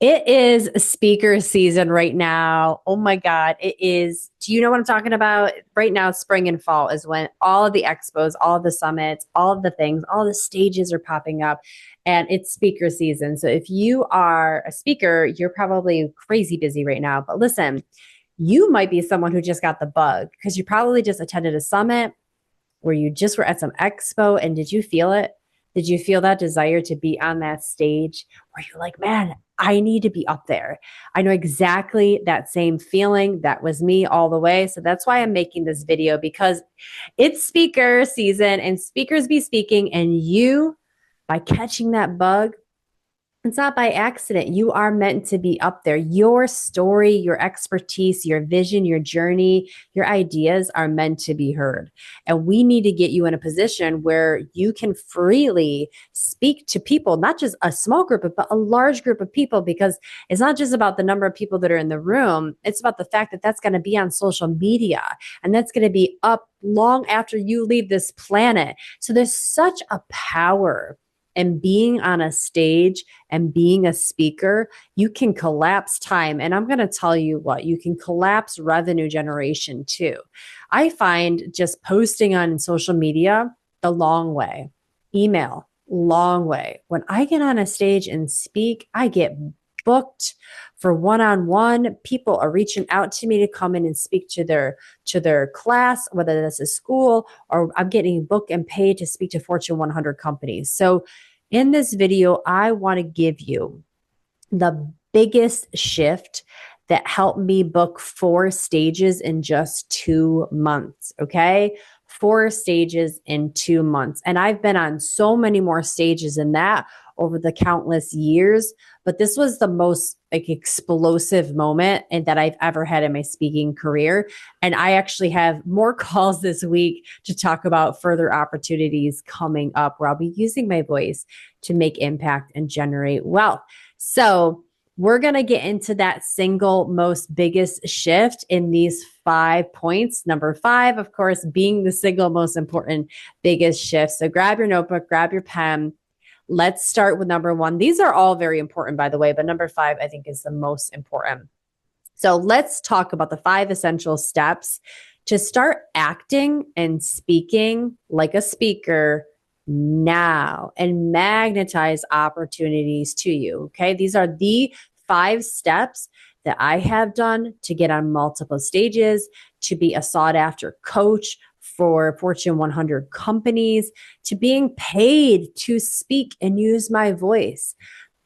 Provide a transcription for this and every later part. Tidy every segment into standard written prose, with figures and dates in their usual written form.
It is speaker season right now. Oh my God, it is. Do you know what I'm talking about? Right now, spring and fall is when all of the expos, all of the summits, all of the things, all the stages are popping up, and it's speaker season. So if you are a speaker, you're probably crazy busy right now. But listen, you might be someone who just got the bug because you probably just attended a summit where you just were at some expo, and did you feel it? Did you feel that desire to be on that stage where you're like, man, I need to be up there? I know exactly that same feeling. That was me all the way. So that's why I'm making this video, because it's speaker season and speakers be speaking, and you, by catching that bug, it's not by accident. You are meant to be up there. Your story, your expertise, your vision, your journey, your ideas are meant to be heard. And we need to get you in a position where you can freely speak to people, not just a small group, but a large group of people, because it's not just about the number of people that are in the room. It's about the fact that that's going to be on social media, and that's going to be up long after you leave this planet. So there's such a power in being on a stage and being a speaker. You can collapse time. And I'm going to tell you what, you can collapse revenue generation too. I find just posting on social media the long way, email, long way. When I get on a stage and speak, I get booked for one-on-one. People are reaching out to me to come in and speak to their class, whether that's a school, or I'm getting booked and paid to speak to Fortune 100 companies. So in this video, I want to give you the biggest shift that helped me book 4 stages in just 2 months. Okay. 4 stages in 2 months. And I've been on so many more stages than that over the countless years, but this was the most explosive moment and that I've ever had in my speaking career. And I actually have more calls this week to talk about further opportunities coming up where I'll be using my voice to make impact and generate wealth. So we're going to get into that single most biggest shift in these 5 points. Number 5, of course, being the single most important biggest shift. So grab your notebook, grab your pen. Let's start with number 1. These are all very important, by the way, but number 5, I think, is the most important. So let's talk about the 5 essential steps to start acting and speaking like a speaker now and magnetize opportunities to you. Okay. These are the 5 steps that I have done to get on multiple stages, to be a sought after coach for Fortune 100 companies, to being paid to speak and use my voice.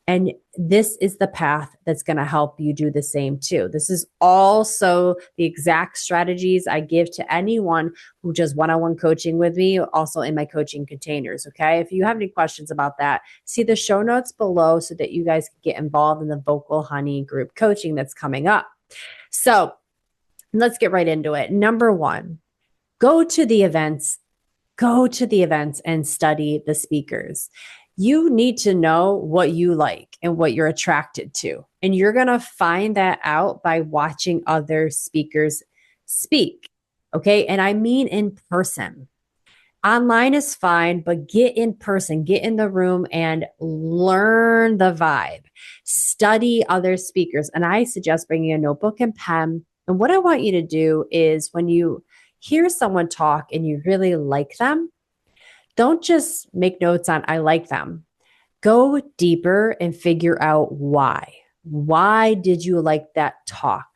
And this is the path that's going to help you do the same too. This is also the exact strategies I give to anyone who does one-on-one coaching with me, also in my coaching containers. Okay. If you have any questions about that, see the show notes below so that you guys can get involved in the Vocal Honey group coaching that's coming up. So let's get right into it. Number 1, go to the events and study the speakers. You need to know what you like and what you're attracted to. And you're going to find that out by watching other speakers speak. Okay. And I mean in person. Online is fine, but get in person, get in the room and learn the vibe. Study other speakers. And I suggest bringing a notebook and pen. And what I want you to do is when you hear someone talk and you really like them, don't just make notes on, I like them. Go deeper and figure out why. Why did you like that talk?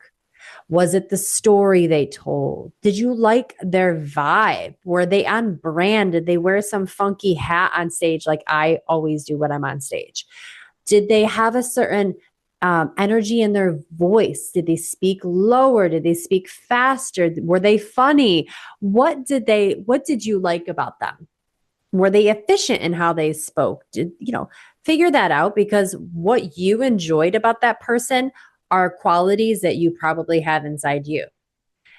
Was it the story they told? Did you like their vibe? Were they on brand? Did they wear some funky hat on stage like I always do when I'm on stage? Did they have a certain energy in their voice? Did they speak lower? Did they speak faster? Were they funny? What did you like about them? Were they efficient in how they spoke? Figure that out, because what you enjoyed about that person are qualities that you probably have inside you.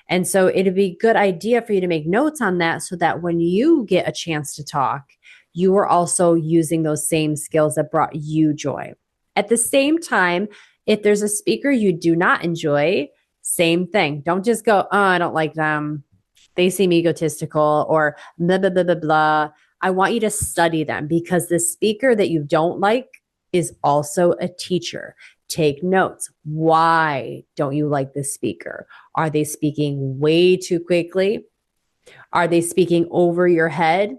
And so it'd be a good idea for you to make notes on that so that when you get a chance to talk, you are also using those same skills that brought you joy. At the same time, if there's a speaker you do not enjoy, same thing. Don't just go, oh, I don't like them. They seem egotistical or blah, blah, blah, blah, blah. I want you to study them, because the speaker that you don't like is also a teacher. Take notes. Why don't you like this speaker? Are they speaking way too quickly? Are they speaking over your head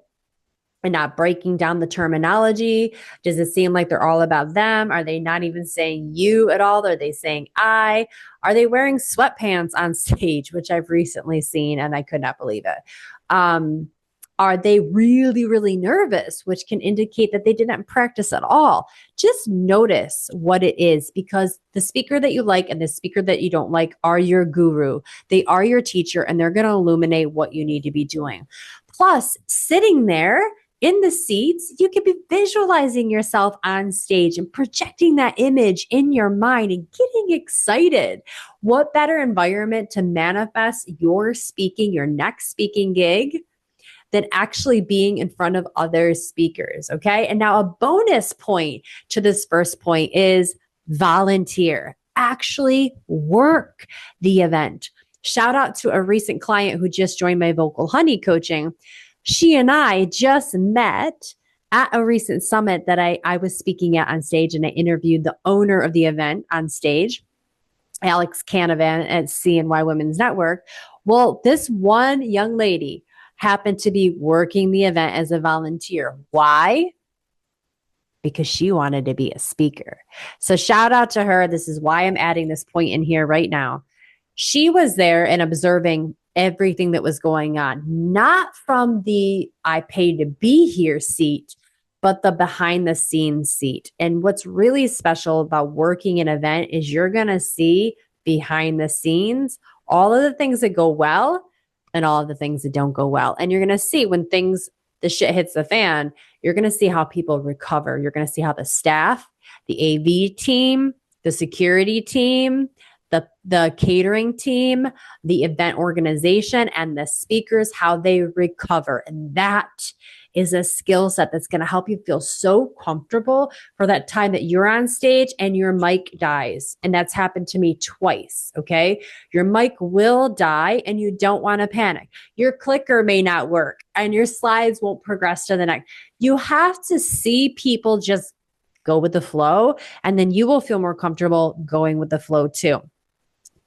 and not breaking down the terminology? Does it seem like they're all about them? Are they not even saying you at all? Are they saying I? Are they wearing sweatpants on stage, which I've recently seen and I could not believe it? Are they really, really nervous, which can indicate that they didn't practice at all? Just notice what it is, because the speaker that you like and the speaker that you don't like are your guru. They are your teacher, and they're going to illuminate what you need to be doing. Plus, sitting there in the seats, you could be visualizing yourself on stage and projecting that image in your mind and getting excited. What better environment to manifest your speaking, your next speaking gig, than actually being in front of other speakers? Okay. And now a bonus point to this first point is volunteer. Actually work the event. Shout out to a recent client who just joined my Vocal Honey coaching. She and I just met at a recent summit that I was speaking at on stage, and I interviewed the owner of the event on stage, Alex Canavan at CNY Women's Network. Well, this one young lady happened to be working the event as a volunteer. Why? Because she wanted to be a speaker. So shout out to her. This is why I'm adding this point in here right now. She was there and observing everything that was going on, not from the I paid to be here seat, but the behind the scenes seat. And what's really special about working an event is you're going to see behind the scenes all of the things that go well and all of the things that don't go well. And you're going to see when the shit hits the fan, you're going to see how people recover. You're going to see how the staff, the AV team, the security team, the catering team, the event organization, and the speakers, how they recover. And that is a skill set that's going to help you feel so comfortable for that time that you're on stage and your mic dies. And that's happened to me twice. Okay. Your mic will die and you don't want to panic. Your clicker may not work and your slides won't progress to the next. You have to see people just go with the flow, and then you will feel more comfortable going with the flow too.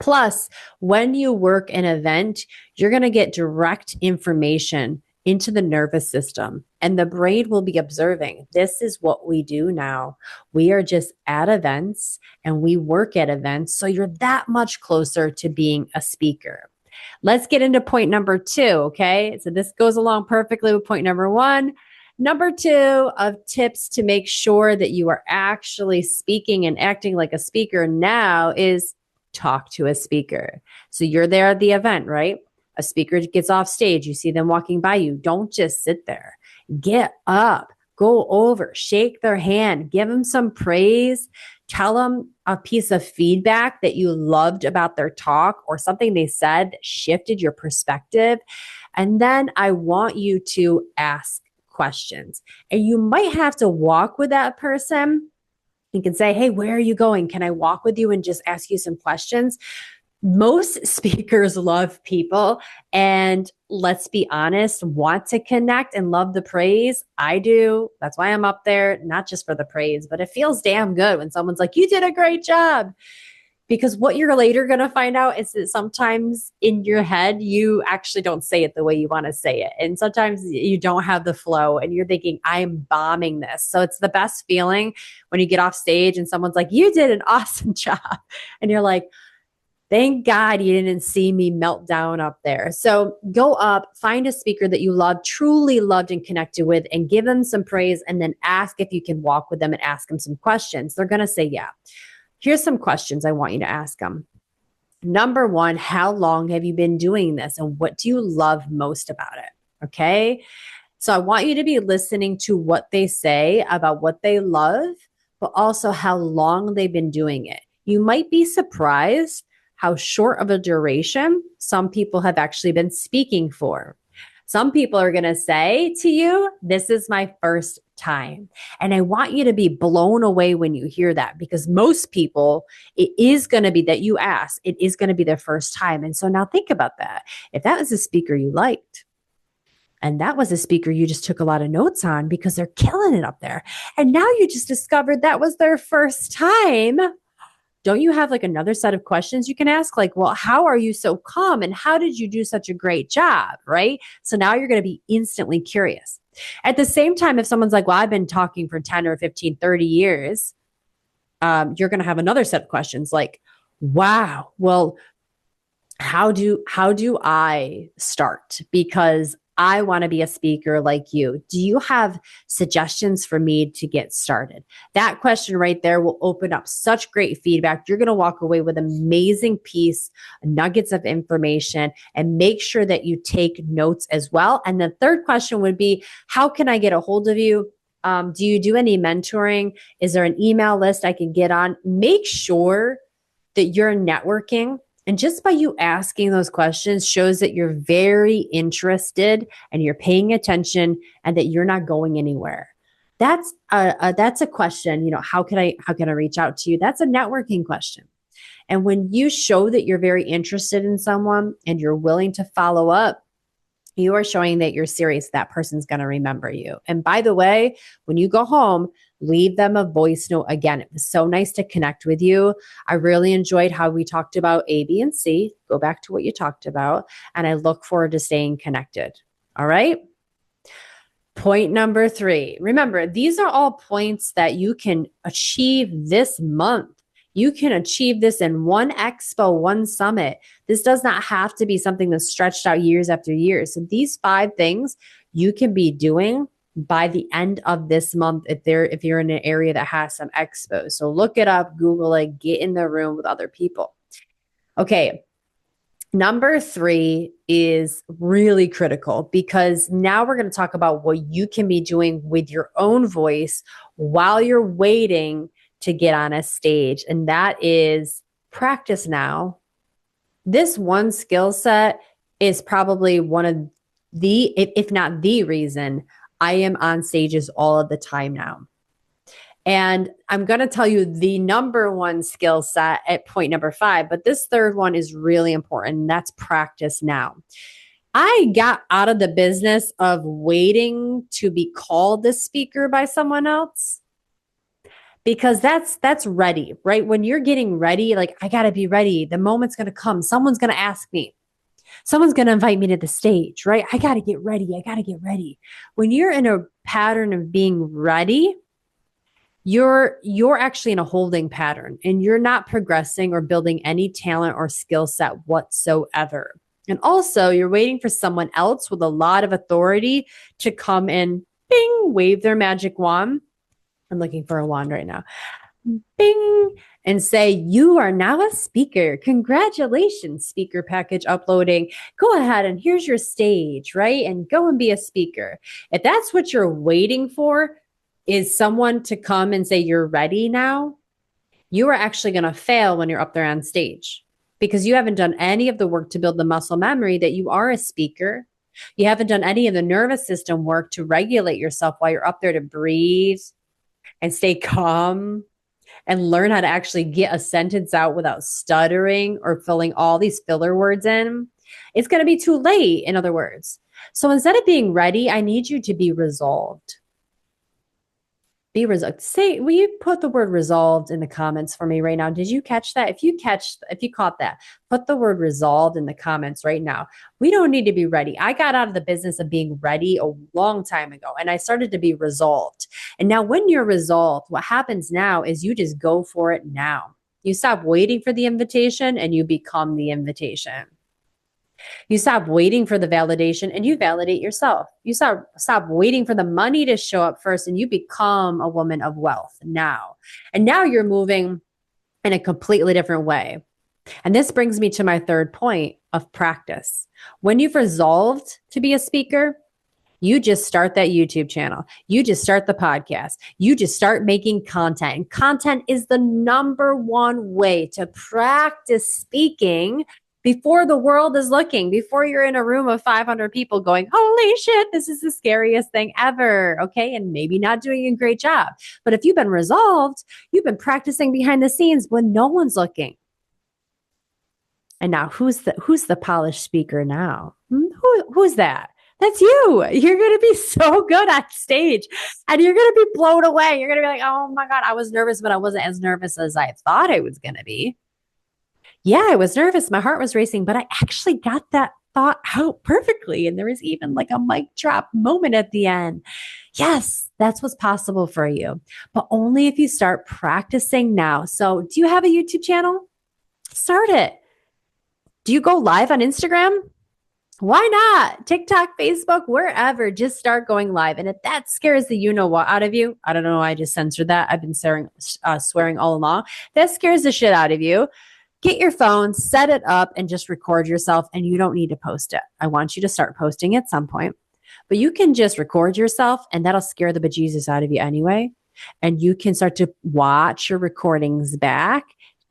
Plus, when you work an event, you're going to get direct information into the nervous system, and the brain will be observing. This is what we do now. We are just at events and we work at events. So you're that much closer to being a speaker. Let's get into point number 2. Okay. So this goes along perfectly with point number 1. Number 2 of tips to make sure that you are actually speaking and acting like a speaker now is talk to a speaker. So you're there at the event, right? A speaker gets off stage. You see them walking by you. Don't just sit there. Get up, go over, shake their hand, give them some praise, tell them a piece of feedback that you loved about their talk or something they said that shifted your perspective. And then I want you to ask questions. And you might have to walk with that person. You can say, hey, where are you going? Can I walk with you and just ask you some questions? Most speakers love people, and let's be honest, want to connect and love the praise. I do. That's why I'm up there, not just for the praise, but it feels damn good when someone's like, you did a great job. Because what you're later going to find out is that sometimes in your head, you actually don't say it the way you want to say it. And sometimes you don't have the flow and you're thinking, I'm bombing this. So it's the best feeling when you get off stage and someone's like, you did an awesome job. And you're like, thank God you didn't see me melt down up there. So go up, find a speaker that you love, truly loved and connected with, and give them some praise, and then ask if you can walk with them and ask them some questions. They're going to say, yeah. Here's some questions I want you to ask them. Number 1, how long have you been doing this? And what do you love most about it? Okay. So I want you to be listening to what they say about what they love, but also how long they've been doing it. You might be surprised how short of a duration some people have actually been speaking for. Some people are going to say to you, this is my first time. And I want you to be blown away when you hear that, because most people, it is going to be that you ask, it is going to be their first time. And so now think about that. If that was a speaker you liked, and that was a speaker you just took a lot of notes on because they're killing it up there, and now you just discovered that was their first time, don't you have like another set of questions you can ask? Like, well, how are you so calm? And how did you do such a great job? Right. So now you're going to be instantly curious. At the same time, if someone's like, well, I've been talking for 10 or 15, 30 years, you're going to have another set of questions like, wow, well, how do I start? Because I want to be a speaker like you. Do you have suggestions for me to get started? That question right there will open up such great feedback. You're going to walk away with amazing piece, nuggets of information, and make sure that you take notes as well. And the third question would be, how can I get a hold of you? Do you do any mentoring? Is there an email list I can get on? Make sure that you're networking. And just by you asking those questions shows that you're very interested and you're paying attention and that you're not going anywhere. That's a question, how can I reach out to you? That's a networking question. And when you show that you're very interested in someone and you're willing to follow up, you are showing that you're serious. That person's going to remember you. And by the way, when you go home, leave them a voice note. Again, it was so nice to connect with you. I really enjoyed how we talked about A, B, and C. Go back to what you talked about. And I look forward to staying connected. All right. Point number 3. Remember, these are all points that you can achieve this month. You can achieve this in one expo, one summit. This does not have to be something that's stretched out years after years. So these 5 things you can be doing by the end of this month if you're in an area that has some expos. So look it up, Google it, get in the room with other people. Okay. Number 3 is really critical because now we're going to talk about what you can be doing with your own voice while you're waiting to get on a stage. And that is practice now. This one skill set is probably one of the, if not the reason I am on stages all of the time now. And I'm going to tell you the number one skill set at point number 5, but this third one is really important. And that's practice now. I got out of the business of waiting to be called the speaker by someone else because that's ready, right? When you're getting ready, like I got to be ready. The moment's going to come. Someone's going to ask me. Someone's going to invite me to the stage, right? I got to get ready. I got to get ready. When you're in a pattern of being ready, you're actually in a holding pattern and you're not progressing or building any talent or skill set whatsoever. And also you're waiting for someone else with a lot of authority to come and bing, wave their magic wand. I'm looking for a wand right now. Bing, and say, you are now a speaker. Congratulations, speaker package uploading. Go ahead and here's your stage, right? And go and be a speaker. If that's what you're waiting for, is someone to come and say, you're ready now, you are actually going to fail when you're up there on stage because you haven't done any of the work to build the muscle memory that you are a speaker. You haven't done any of the nervous system work to regulate yourself while you're up there to breathe and stay calm and learn how to actually get a sentence out without stuttering or filling all these filler words in. It's going to be too late, in other words. So instead of being ready, I need you to be resolved. Be resolved. Say, will you put the word resolved in the comments for me right now? Did you catch that? If you caught that, put the word resolved in the comments right now. We don't need to be ready. I got out of the business of being ready a long time ago and I started to be resolved. And now when you're resolved, what happens now is you just go for it now. You stop waiting for the invitation and you become the invitation. You stop waiting for the validation and you validate yourself. You stop waiting for the money to show up first and you become a woman of wealth now. And now you're moving in a completely different way. And this brings me to my third point of practice. When you've resolved to be a speaker, you just start that YouTube channel. You just start the podcast. You just start making content. And content is the number one way to practice speaking before the world is looking, before you're in a room of 500 people going, holy shit, this is the scariest thing ever. Okay. And maybe not doing a great job. But if you've been resolved, you've been practicing behind the scenes when no one's looking. And now who's the polished speaker now? Who's that? That's you. You're going to be so good on stage and you're going to be blown away. You're going to be like, oh my God, I was nervous, but I wasn't as nervous as I thought I was going to be. Yeah, I was nervous. My heart was racing, but I actually got that thought out perfectly. And there was even like a mic drop moment at the end. Yes, that's what's possible for you, but only if you start practicing now. So, do you have a YouTube channel? Start it. Do you go live on Instagram? Why not? TikTok, Facebook, wherever, just start going live. And if that scares the you know what out of you, I don't know, I just censored that. I've been swearing all along. That scares the shit out of you. Get your phone, set it up, and just record yourself. And you don't need to post it. I want you to start posting at some point, but you can just record yourself, and that'll scare the bejesus out of you anyway. And you can start to watch your recordings back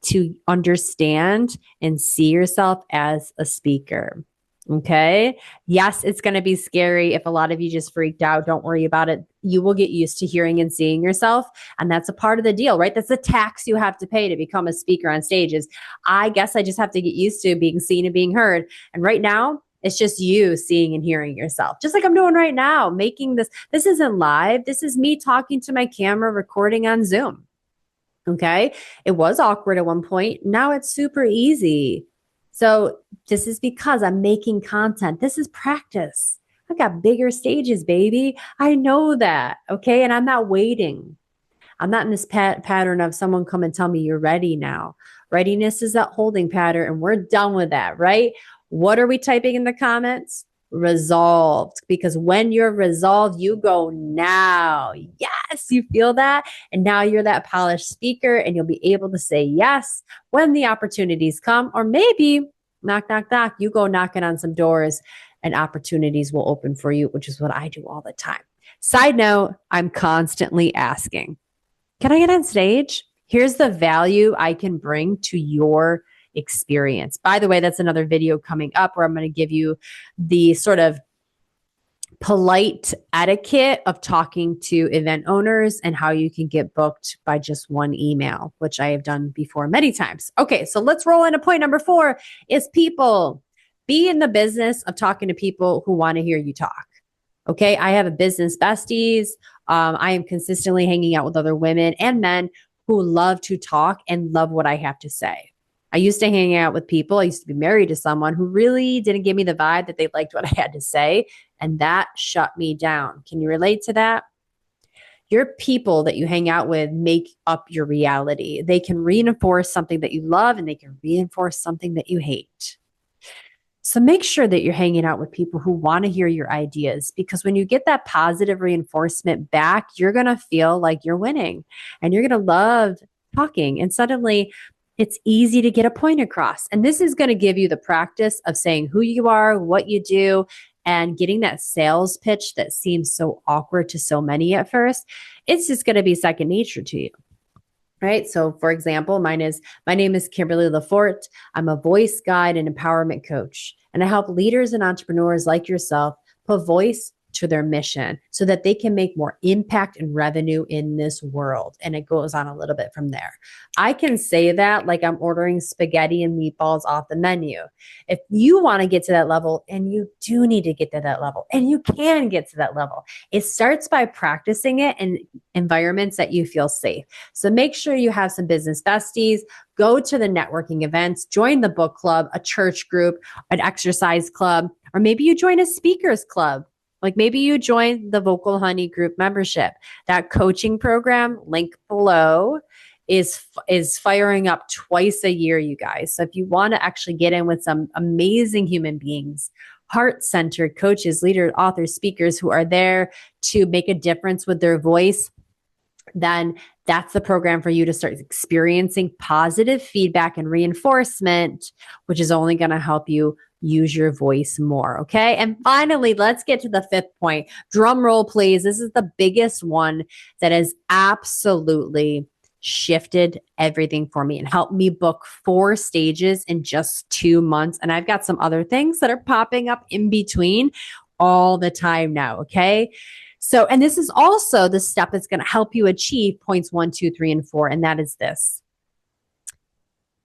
to understand and see yourself as a speaker. Okay. Yes, it's going to be scary. If a lot of you just freaked out, don't worry about it. You will get used to hearing and seeing yourself. And that's a part of the deal, right? That's the tax you have to pay to become a speaker on stages. I guess I just have to get used to being seen and being heard. And right now, it's just you seeing and hearing yourself, just like I'm doing right now, making this. This isn't live. This is me talking to my camera, recording on Zoom. Okay. It was awkward at one point. Now it's super easy. So this is because I'm making content. This is practice. I've got bigger stages, baby. I know that. Okay. And I'm not waiting. I'm not in this pattern of someone come and tell me you're ready now. Readiness is that holding pattern, and we're done with that, right? What are we typing in the comments? Resolved. Because when you're resolved, you go now. Yes, you feel that. And now you're that polished speaker, and you'll be able to say yes when the opportunities come, or maybe knock, knock, knock, you go knocking on some doors and opportunities will open for you, which is what I do all the time. Side note, I'm constantly asking, can I get on stage? Here's the value I can bring to your experience. By the way, that's another video coming up where I'm going to give you the sort of polite etiquette of talking to event owners and how you can get booked by just one email, which I have done before many times. Okay, so let's roll into point number 4 is people. Be in the business of talking to people who want to hear you talk. Okay, I have a business besties. I am consistently hanging out with other women and men who love to talk and love what I have to say. I used to hang out with people. I used to be married to someone who really didn't give me the vibe that they liked what I had to say. And that shut me down. Can you relate to that? Your people that you hang out with make up your reality. They can reinforce something that you love and they can reinforce something that you hate. So make sure that you're hanging out with people who want to hear your ideas, because when you get that positive reinforcement back, you're going to feel like you're winning and you're going to love talking. And suddenly it's easy to get a point across. And this is going to give you the practice of saying who you are, what you do, and getting that sales pitch that seems so awkward to so many at first. It's just going to be second nature to you. Right. So, for example, my name is Kimberly Lafort. I'm a voice guide and empowerment coach, and I help leaders and entrepreneurs like yourself put voice to their mission so that they can make more impact and revenue in this world. And it goes on a little bit from there. I can say that like I'm ordering spaghetti and meatballs off the menu. If you want to get to that level, and you do need to get to that level, and you can get to that level, it starts by practicing it in environments that you feel safe. So make sure you have some business besties, go to the networking events, join the book club, a church group, an exercise club, or maybe you join a speakers club. Like maybe you join the Vocal Honey group membership. That coaching program, link below, is firing up twice a year, you guys. So if you want to actually get in with some amazing human beings, heart-centered coaches, leaders, authors, speakers who are there to make a difference with their voice, then that's the program for you to start experiencing positive feedback and reinforcement, which is only going to help you use your voice more. Okay. And finally, let's get to the 5th point. Drum roll, please. This is the biggest one that has absolutely shifted everything for me and helped me book 4 stages in just 2 months. And I've got some other things that are popping up in between all the time now. Okay. So, and this is also the step that's going to help you achieve points 1, 2, 3, and 4. And that is this.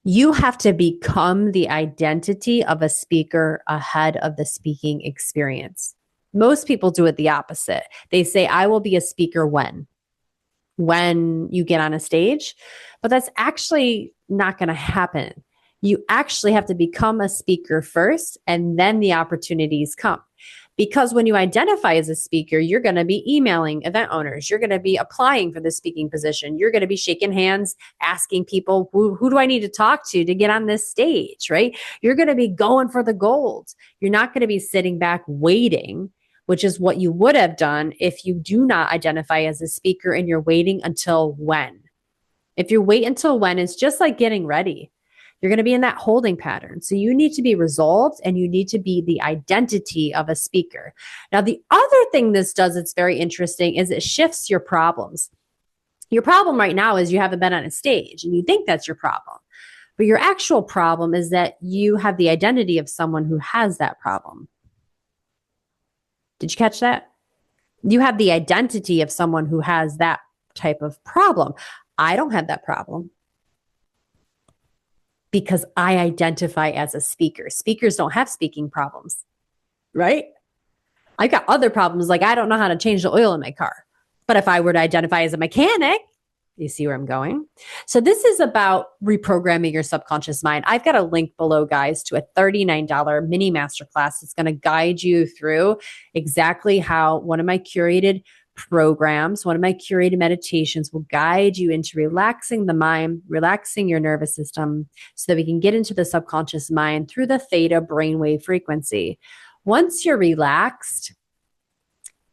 You have to become the identity of a speaker ahead of the speaking experience. Most people do it the opposite. They say, I will be a speaker when you get on a stage, but that's actually not going to happen. You actually have to become a speaker first, and then the opportunities come. Because when you identify as a speaker, you're going to be emailing event owners. You're going to be applying for the speaking position. You're going to be shaking hands, asking people, who do I need to talk to get on this stage, right? You're going to be going for the gold. You're not going to be sitting back waiting, which is what you would have done if you do not identify as a speaker and you're waiting until when. If you wait until when, it's just like getting ready. You're going to be in that holding pattern. So you need to be resolved and you need to be the identity of a speaker. Now, the other thing this does that's very interesting is it shifts your problems. Your problem right now is you haven't been on a stage and you think that's your problem. But your actual problem is that you have the identity of someone who has that problem. Did you catch that? You have the identity of someone who has that type of problem. I don't have that problem because I identify as a speaker. Speakers don't have speaking problems, right? I've got other problems, like I don't know how to change the oil in my car. But if I were to identify as a mechanic, you see where I'm going? So this is about reprogramming your subconscious mind. I've got a link below, guys, to a $39 mini masterclass that's going to guide you through exactly how one of my curated programs, one of my curated meditations will guide you into relaxing the mind, relaxing your nervous system so that we can get into the subconscious mind through the theta brainwave frequency. Once you're relaxed,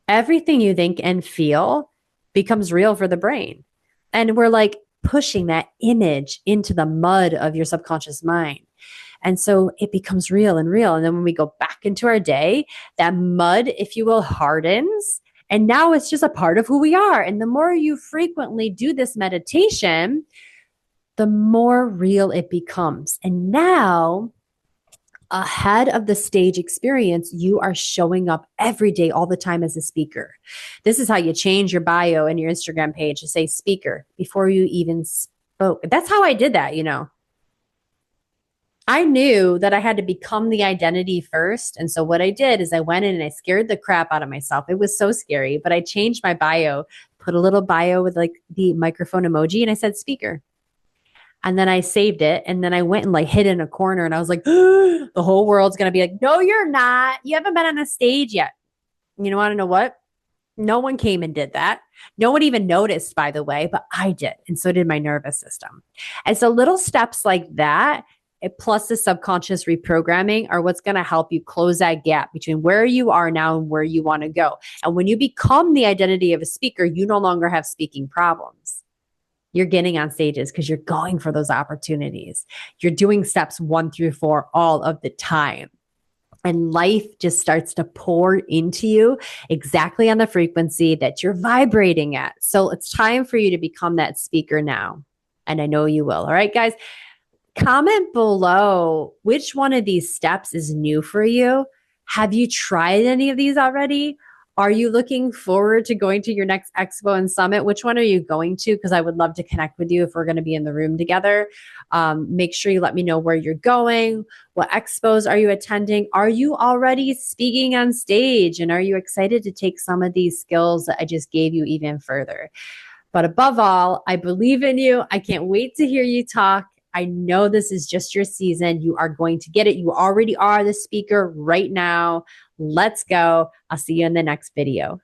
everything you think and feel becomes real for the brain. And we're like pushing that image into the mud of your subconscious mind. And so it becomes real and real. And then when we go back into our day, that mud, if you will, hardens. And now it's just a part of who we are. And the more you frequently do this meditation, the more real it becomes. And now, ahead of the stage experience, you are showing up every day, all the time as a speaker. This is how you change your bio and your Instagram page to say speaker before you even spoke. That's how I did that, you know. I knew that I had to become the identity first. And so what I did is I went in and I scared the crap out of myself. It was so scary, but I changed my bio, put a little bio with like the microphone emoji, and I said speaker. And then I saved it. And then I went and like hid in a corner and I was like, the whole world's going to be like, no, you're not. You haven't been on a stage yet. You want to know what? No one came and did that. No one even noticed, by the way, but I did. And so did my nervous system. And so little steps like that, plus the subconscious reprogramming, are what's going to help you close that gap between where you are now and where you want to go. And when you become the identity of a speaker, you no longer have speaking problems. You're getting on stages because you're going for those opportunities. You're doing steps 1 through 4 all of the time. And life just starts to pour into you exactly on the frequency that you're vibrating at. So it's time for you to become that speaker now. And I know you will. All right, guys, comment below which one of these steps is new for you. Have you tried any of these already? Are you looking forward to going to your next expo and summit? Which one are you going to? Because I would love to connect with you if we're going to be in the room together. Make sure you let me know where you're going. What expos are you attending? Are you already speaking on stage? And are you excited to take some of these skills that I just gave you even further? But above all, I believe in you. I can't wait to hear you talk. I know this is just your season. You are going to get it. You already are the speaker right now. Let's go. I'll see you in the next video.